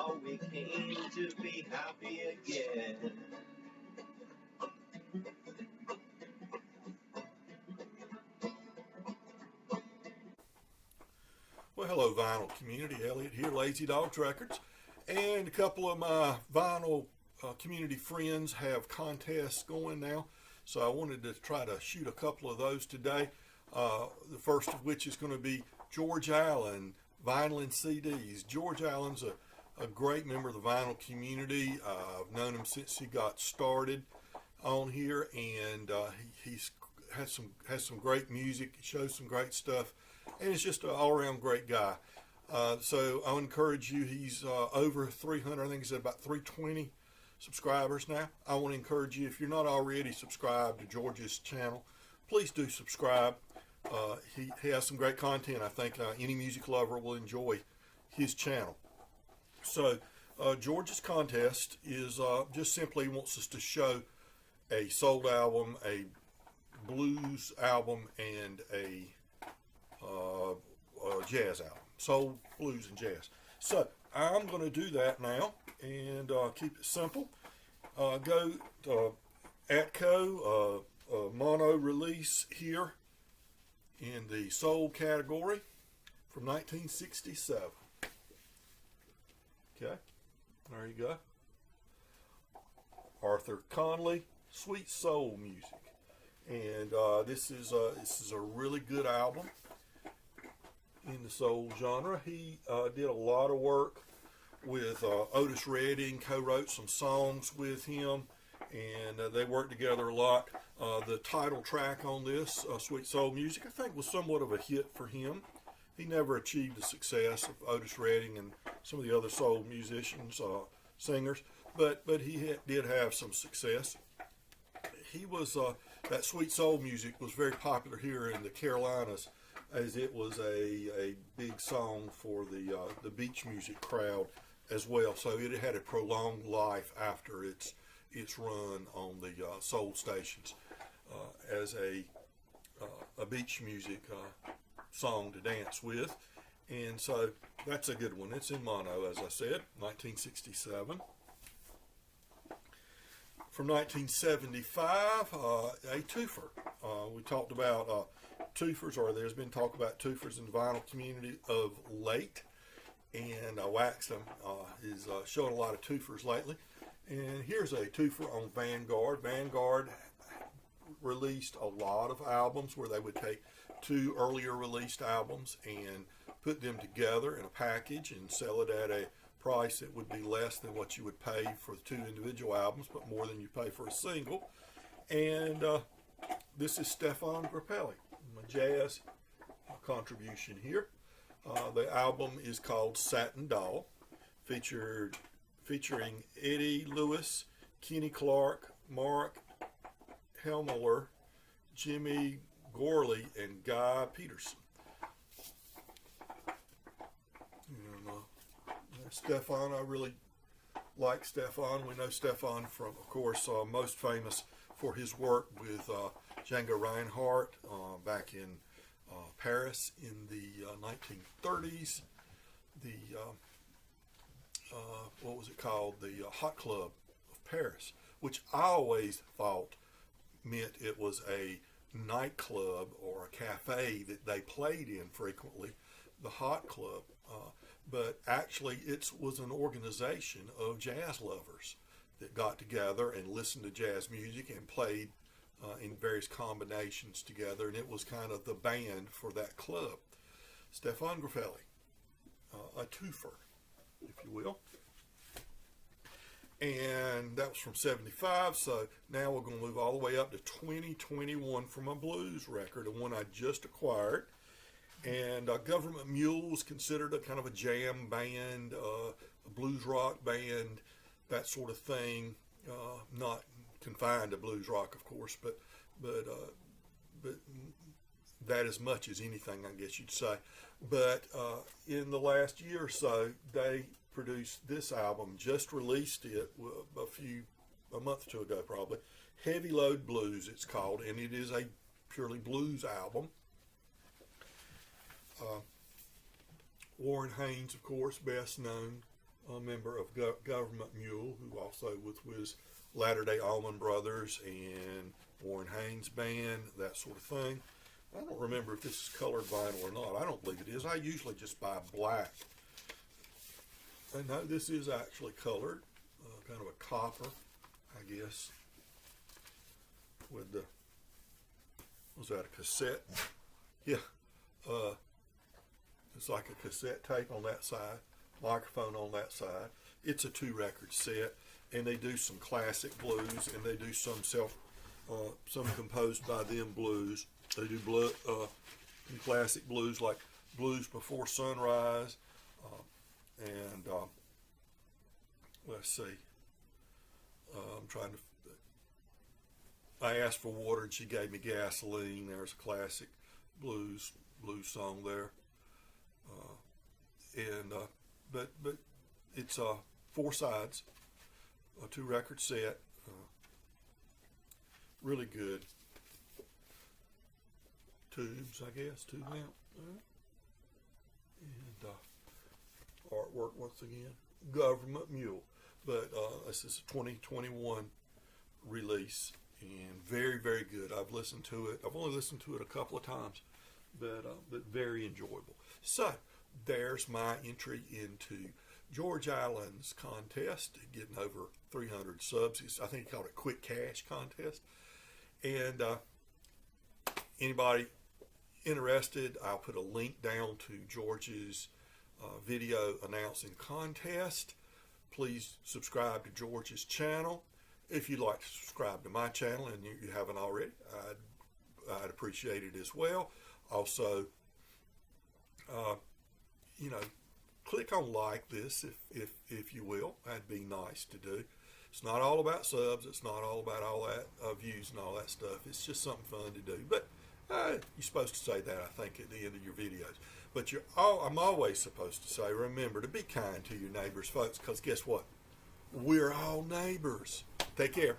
all we came to be happy again. Well, hello, vinyl community. Elliot here, Lazy Dogs Records. And a couple of my vinyl community friends have contests going now. So I wanted to try to shoot a couple of those today. The first of which is going to be George Allen, vinyl and CDs. George Allen's a great member of the vinyl community. I've known him since he got started on here, and he's has some great music, shows some great stuff, and he's just an all-around great guy. So I encourage you. He's over 300. I think he's at about 320 subscribers now. I want to encourage you, if you're not already subscribed to George's channel, please do subscribe. He has some great content. I think any music lover will enjoy his channel. So George's contest is just simply wants us to show a soul album, a blues album, and a jazz album. Soul, blues, and jazz. So I'm going to do that now and keep it simple. Go to Atco, mono release here in the soul category from 1967. Okay, there you go. Arthur Conley, Sweet Soul Music. And this is a really good album in the soul genre. He did a lot of work with Otis Redding, co-wrote some songs with him, and they worked together a lot. The title track on this, Sweet Soul Music, I think was somewhat of a hit for him. He never achieved the success of Otis Redding and some of the other soul musicians, singers, but he did have some success. He was that Sweet Soul Music was very popular here in the Carolinas, as it was a big song for the beach music crowd as well. So it had a prolonged life after its run on the soul stations as a beach music song to dance with. And so that's a good one. It's in mono, as I said, 1967. From 1975, a twofer. We talked about twofers, or there's been talk about twofers in the vinyl community of late, and Waxham is showing a lot of twofers lately. And here's a twofer on Vanguard. Vanguard released a lot of albums where they would take two earlier released albums and put them together in a package and sell it at a price that would be less than what you would pay for the two individual albums, but more than you pay for a single. And this is Stefan Grappelli, my jazz contribution here. The album is called Satin Doll, featuring Eddie Lewis, Kenny Clark, Mark Helmler, Jimmy Gorley, and Guy Peterson. Stefan, I really like Stefan. We know Stefan from, of course, most famous for his work with Django Reinhardt back in Paris in the 1930s. The what was it called? The Hot Club of Paris, which I always thought meant it was a nightclub or a cafe that they played in frequently, the Hot Club. But actually it was an organization of jazz lovers that got together and listened to jazz music and played in various combinations together, and it was kind of the band for that club. Stefan Grappelli, a twofer, if you will. And that was from 75, so now we're going to move all the way up to 2021 from a blues record, the one I just acquired. And Government Mule was considered a kind of a jam band, a blues rock band, that sort of thing. Not confined to blues rock, of course, but that as much as anything, I guess you'd say. But in the last year or so, they produced this album, just released it a month or two ago probably. Heavy Load Blues, it's called, and it is a purely blues album. Warren Haynes, of course, best known a member of Government Mule, who also was Latter-day Allman Brothers and Warren Haynes Band, that sort of thing. I don't remember if this is colored vinyl or not. I don't believe it is. I usually just buy black. And no, this is actually colored, kind of a copper, I guess, with the, was that a cassette? Yeah, it's like a cassette tape on that side, microphone on that side. It's a 2-record set, and they do some classic blues, and they do some some composed by them blues. They do some classic blues like Blues Before Sunrise, and let's see. I'm trying to. I asked for water, and she gave me gasoline. There's a classic blues song there, but it's 4 sides, a 2-record set, really good. Tubes, I guess, tube amp, and artwork once again, Government Mule, but this is a 2021 release, and very, very good. I've listened to it. I've only listened to it a couple of times, but very enjoyable. So there's my entry into George Allen's contest, getting over 300 subs. I think he called it Quick Cash Contest. And anybody interested, I'll put a link down to George's video announcing contest. Please subscribe to George's channel. If you'd like to subscribe to my channel and you haven't already, I'd appreciate it as well. Also, click on like this if you will. That'd be nice to do. It's not all about subs. It's not all about all that views and all that stuff. It's just something fun to do. But you're supposed to say that, I think, at the end of your videos. But I'm always supposed to say, remember to be kind to your neighbors, folks, because guess what? We're all neighbors. Take care.